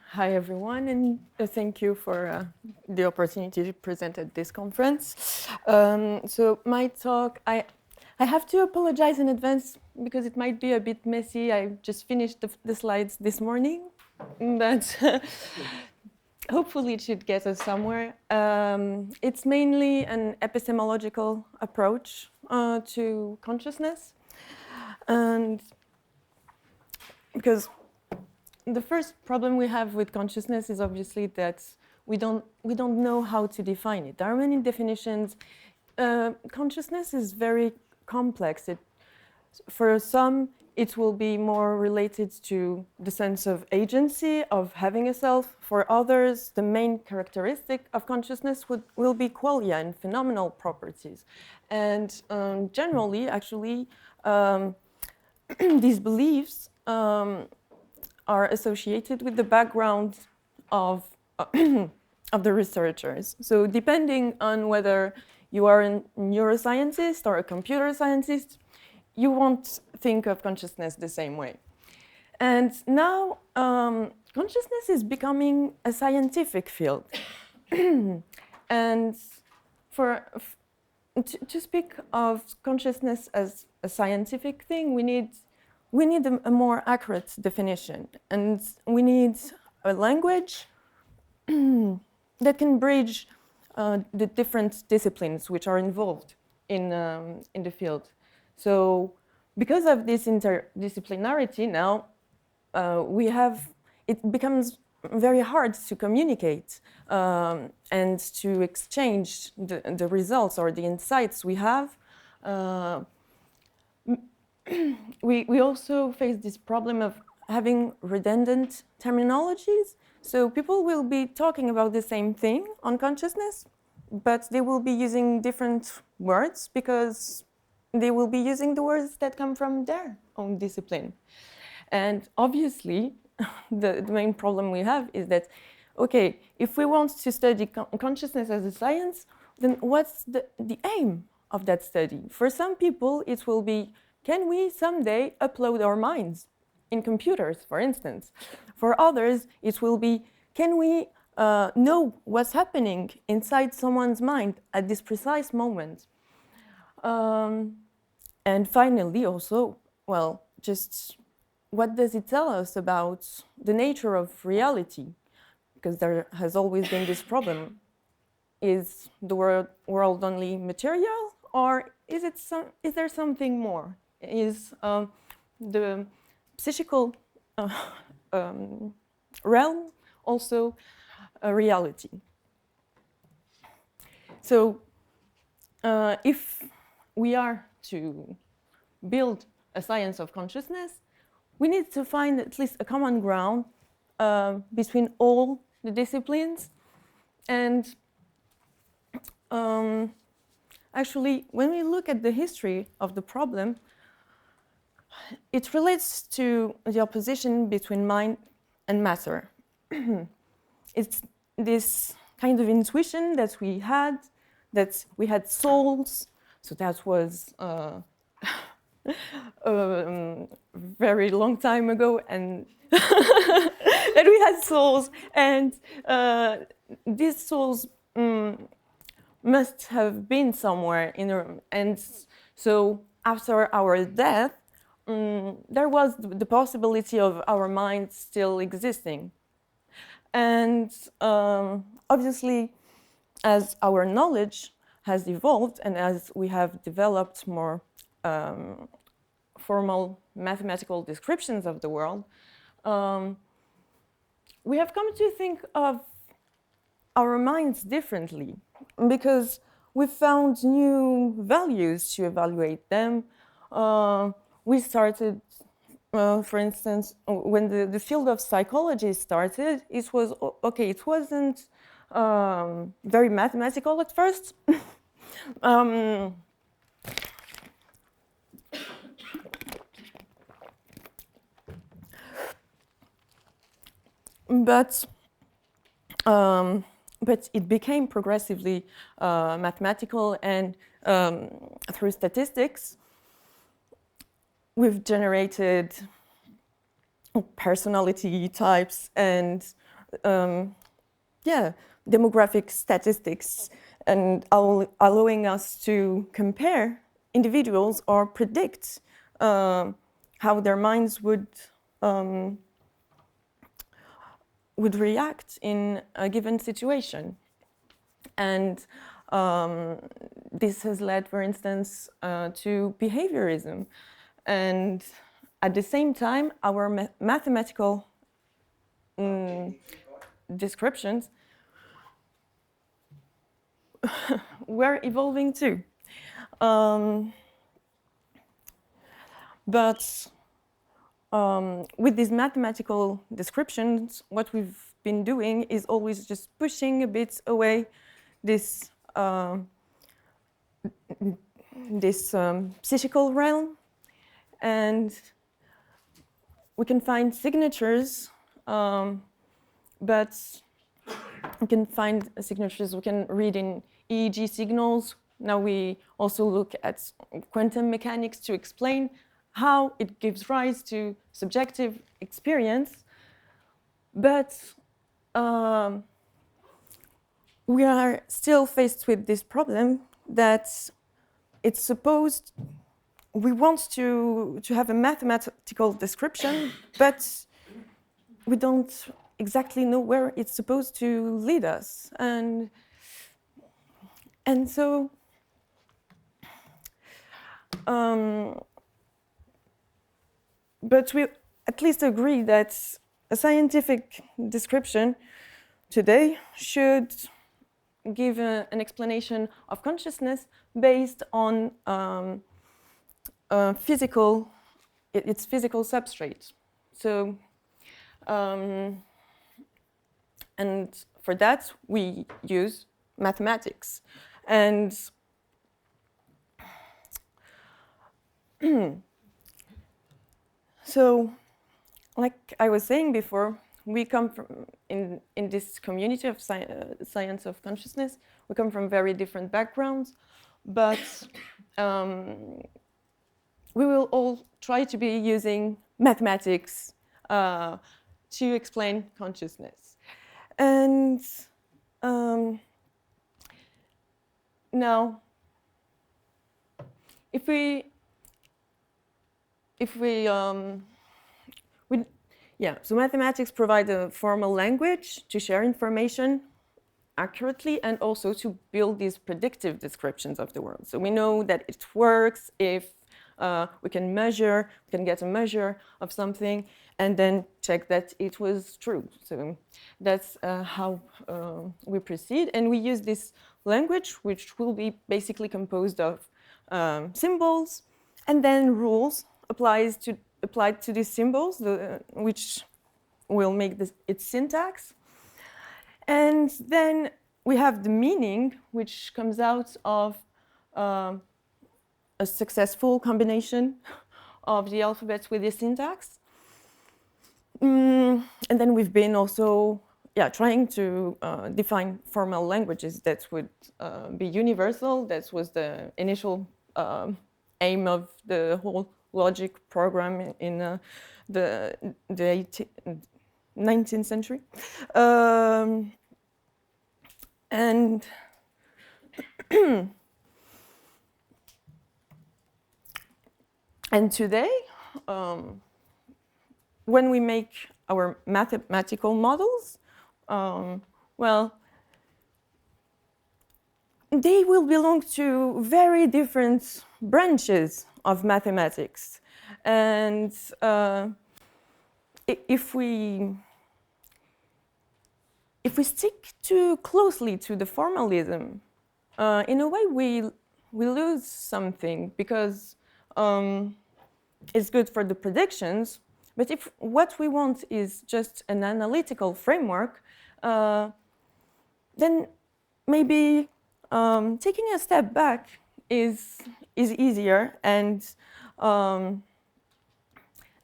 Hi, everyone, and thank you for the opportunity to present at this conference. So my talk, I have to apologize in advance because it might be a bit messy. I just finished the slides this morning, but hopefully it should get us somewhere. It's mainly an epistemological approach to consciousness, and because the first problem we have with consciousness is obviously that we don't know how to define it. There are many definitions. Consciousness is very complex. For some, it will be more related to the sense of agency, of having a self. For others, the main characteristic of consciousness will be qualia and phenomenal properties. And generally, actually, these beliefs are associated with the background of, of the researchers. So depending on whether you are a neuroscientist or a computer scientist, you won't think of consciousness the same way. And now consciousness is becoming a scientific field. And to speak of consciousness as a scientific thing, we need a more accurate definition, and we need a language that can bridge the different disciplines which are involved in the field. So because of this interdisciplinarity now, it becomes very hard to communicate and to exchange the results or the insights we have. We also face this problem of having redundant terminologies. So people will be talking about the same thing on consciousness, but they will be using different words because they will be using the words that come from their own discipline. And obviously, the main problem we have is that, okay, if we want to study consciousness as a science, then what's the aim of that study? For some people, it will be, can we someday upload our minds in computers, for instance? For others, it will be, can we know what's happening inside someone's mind at this precise moment? And finally, also, well, just what does it tell us about the nature of reality? Because there has always been this problem. Is the world only material, or is there something more? Is the psychical realm also a reality? So if we are to build a science of consciousness, we need to find at least a common ground between all the disciplines. And actually, when we look at the history of the problem, it relates to the opposition between mind and matter. It's this kind of intuition that we had souls. So that was a very long time ago, and that we had souls, and these souls must have been somewhere and so after our death, there was the possibility of our minds still existing. And obviously, as our knowledge has evolved and as we have developed more formal mathematical descriptions of the world, we have come to think of our minds differently, because we found new values to evaluate them. We started, for instance, when the field of psychology started, it was, okay, it wasn't very mathematical at first. But it became progressively mathematical, and through statistics, we've generated personality types and yeah, demographic statistics, and allowing us to compare individuals or predict how their minds would react in a given situation. And this has led, for instance, to behaviorism. And at the same time, our mathematical descriptions were evolving too. But with these mathematical descriptions, what we've been doing is always just pushing a bit away this psychical realm, and we can find signatures, but we can find signatures we can read in EEG signals. Now we also look at quantum mechanics to explain how it gives rise to subjective experience. But we are still faced with this problem that it's supposed, we want to have a mathematical description, but we don't exactly know where it's supposed to lead us. And so but we at least agree that a scientific description today should give an explanation of consciousness based on its physical substrate. So, and for that we use mathematics. And so, like I was saying before, we come from, in this community of science of consciousness, we come from very different backgrounds, but we will all try to be using mathematics to explain consciousness. And now, so mathematics provide a formal language to share information accurately and also to build these predictive descriptions of the world. So we know that it works if we can get a measure of something and then check that it was true. So that's how we proceed. And we use this language, which will be basically composed of symbols and then rules applied to these symbols, which will make its syntax. And then we have the meaning, which comes out of a successful combination of the alphabet with the syntax. And then we've been also trying to define formal languages that would be universal. That was the initial aim of the whole logic program in the 19th century. And and today, when we make our mathematical models, well, they will belong to very different branches of mathematics. And if we stick too closely to the formalism, in a way we lose something, because it's good for the predictions, but if what we want is just an analytical framework, then maybe taking a step back is easier. And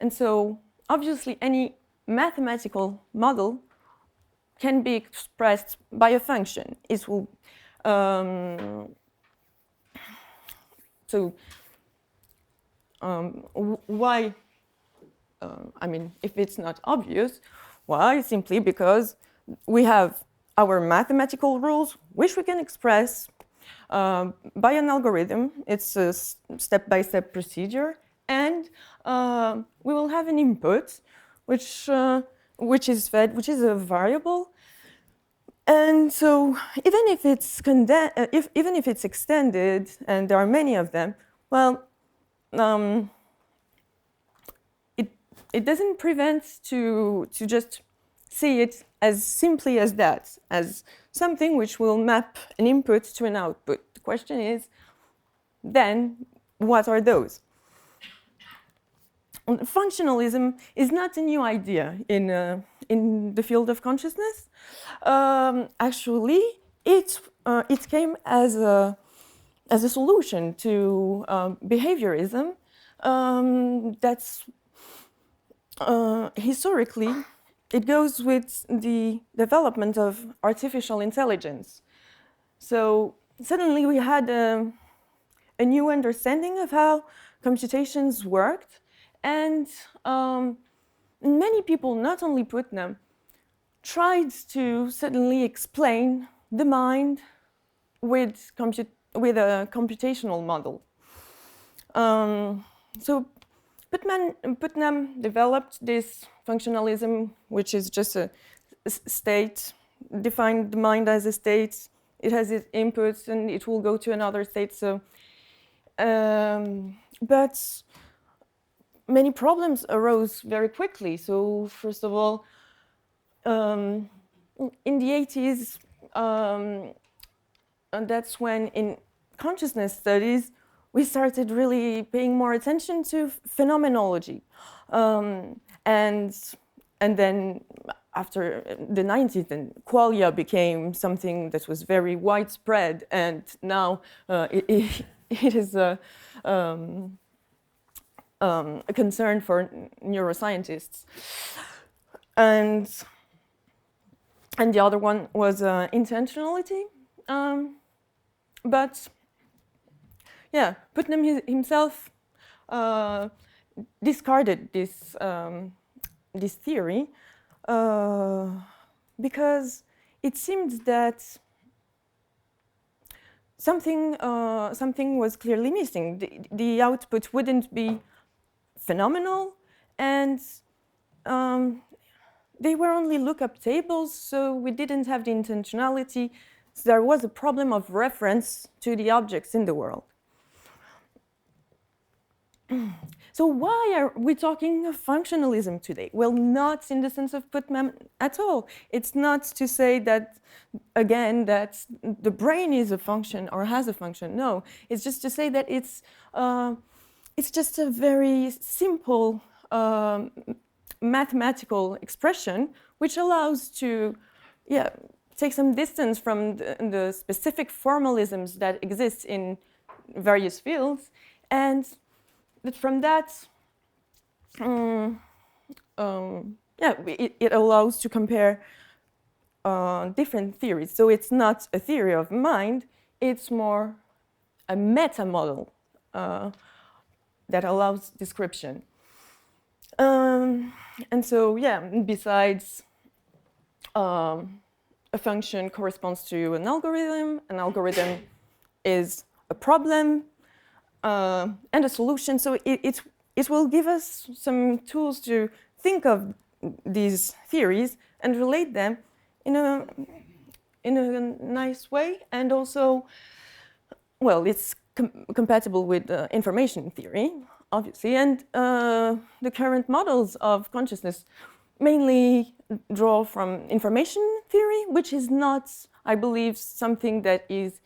so obviously any mathematical model can be expressed by a function. It will why I mean, if it's not obvious, why? Simply because we have our mathematical rules, which we can express by an algorithm. It's a step-by-step procedure, and we will have an input, which is fed, which is a variable. And so, even if it's extended, and there are many of them, well, it doesn't prevent to just see it as simply as that, as something which will map an input to an output. The question is, then, what are those? Functionalism is not a new idea in the field of consciousness. Actually, it came as a solution to behaviorism. That's historically, it goes with the development of artificial intelligence. So suddenly we had a new understanding of how computations worked, and many people, not only Putnam, tried to suddenly explain the mind with a computational model. So Putnam developed this functionalism, which is just a state, defined the mind as a state. It has its inputs and it will go to another state. So, but many problems arose very quickly. So first of all, in the 80s, and that's when in consciousness studies, we started really paying more attention to phenomenology. And then after the 90s, then qualia became something that was very widespread, and now it is a concern for neuroscientists. And the other one was intentionality. But yeah, Putnam himself discarded this theory because it seemed that something was clearly missing. The output wouldn't be phenomenal, and they were only lookup tables, so we didn't have the intentionality. So there was a problem of reference to the objects in the world. So why are we talking of functionalism today? Well, not in the sense of Putnam at all. It's not to say that, again, that the brain is a function or has a function. No, it's just to say that it's just a very simple mathematical expression which allows to, take some distance from the specific formalisms that exist in various fields, and that from that, it allows to compare different theories. So it's not a theory of mind, it's more a meta model that allows description. And so, besides a function corresponds to an algorithm is a problem and a solution. So it will give us some tools to think of these theories and relate them in a nice way, and also, well, it's compatible with information theory, obviously, and the current models of consciousness mainly draw from information theory, which is not, I believe, something that is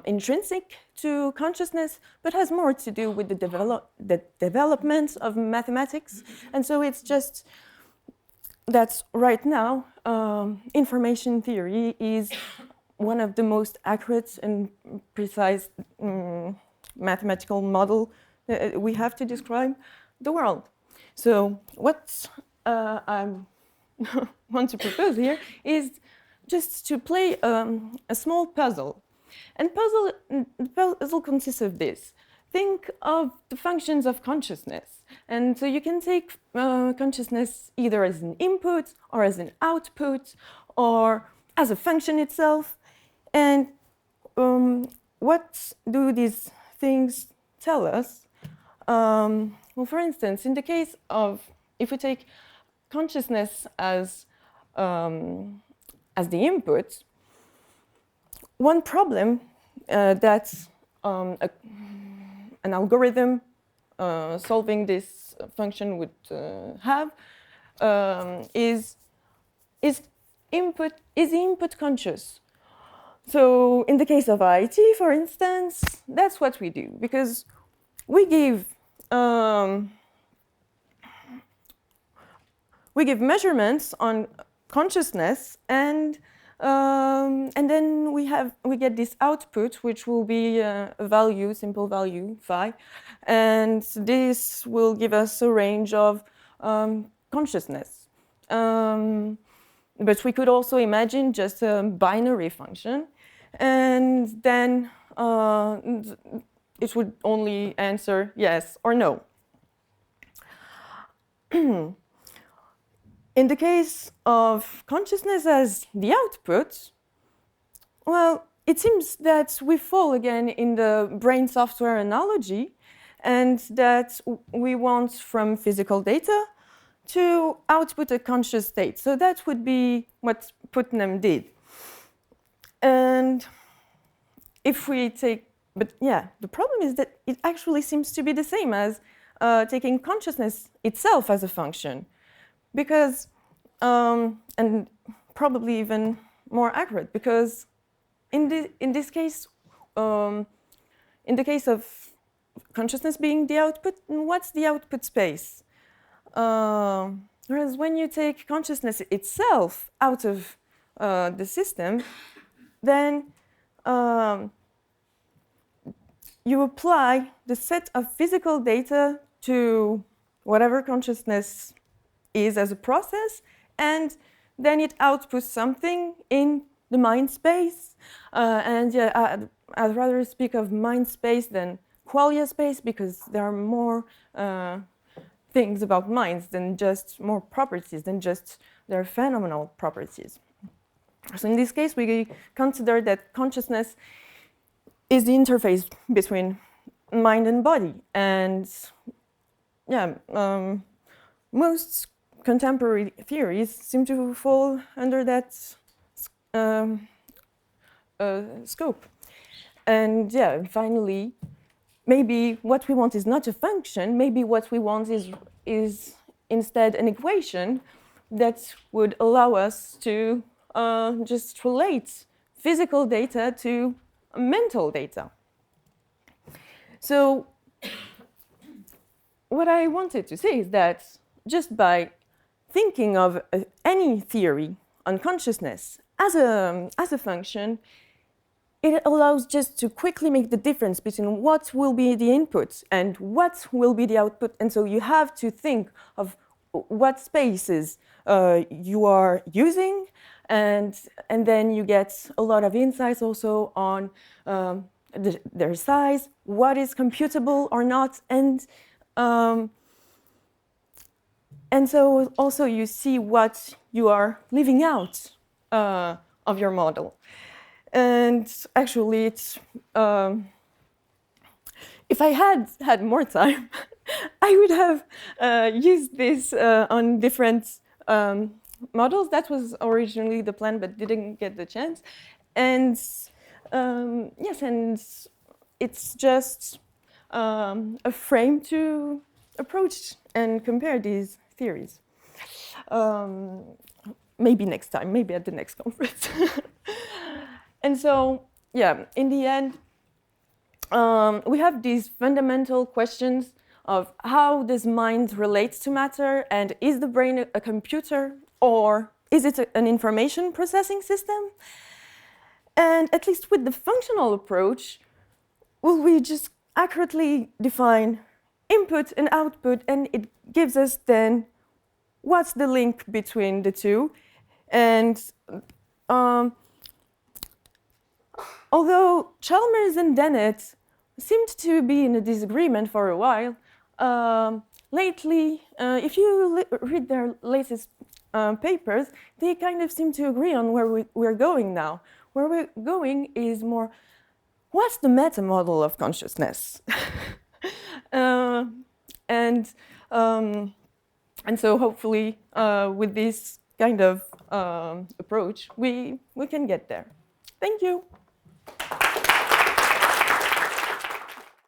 intrinsic to consciousness, but has more to do with the development of mathematics. And so it's just that right now, information theory is one of the most accurate and precise mathematical model we have to describe the world. So what I want to propose here is just to play a small puzzle. And puzzle consists of this. think of the functions of consciousness. And so you can take consciousness either as an input or as an output or as a function itself. And what do these things tell us? Well, for instance, in the case of, if we take consciousness as the input, one problem that an algorithm solving this function would have is input conscious. So in the case of IT, for instance, that's what we do, because we give measurements on consciousness, and then we get this output, which will be a value, simple value, phi, and this will give us a range of consciousness. But we could also imagine just a binary function, and then it would only answer yes or no. In the case of consciousness as the output, well, it seems that we fall again in the brain software analogy, and that we want from physical data to output a conscious state. So that would be what Putnam did. And if we take, but yeah, the problem is that it actually seems to be the same as taking consciousness itself as a function. Because, and probably even more accurate, because in this case, in the case of consciousness being the output, what's the output space? Whereas when you take consciousness itself out of the system, then you apply the set of physical data to whatever consciousness is as a process, and then it outputs something in the mind space. And yeah, I'd rather speak of mind space than qualia space, because there are more things about minds than just more properties, than just their phenomenal properties. So in this case, we consider that consciousness is the interface between mind and body. And yeah, most contemporary theories seem to fall under that scope. And yeah, finally, maybe what we want is not a function. Maybe what we want is instead an equation that would allow us to just relate physical data to mental data. So what I wanted to say is that just by thinking of any theory on consciousness as a function, it allows just to quickly make the difference between what will be the input and what will be the output. And so you have to think of what spaces you are using, and then you get a lot of insights also on their size, what is computable or not, and so also you see what you are leaving out of your model. And actually, it's if I had more time, I would have used this on different models. That was originally the plan, but didn't get the chance. And yes, and it's just a frame to approach and compare these theories. Maybe next time, maybe at the next conference. And so, yeah, in the end, we have these fundamental questions of how does mind relate to matter, and is the brain a computer, or is it an information processing system? And at least with the functional approach, will we just accurately define input and output, and it gives us then what's the link between the two. And although Chalmers and Dennett seemed to be in a disagreement for a while. Lately, if you read their latest papers, they kind of seem to agree on where we're going now. Where we're going is more, what's the meta model of consciousness? And so hopefully with this kind of approach, we can get there. Thank you.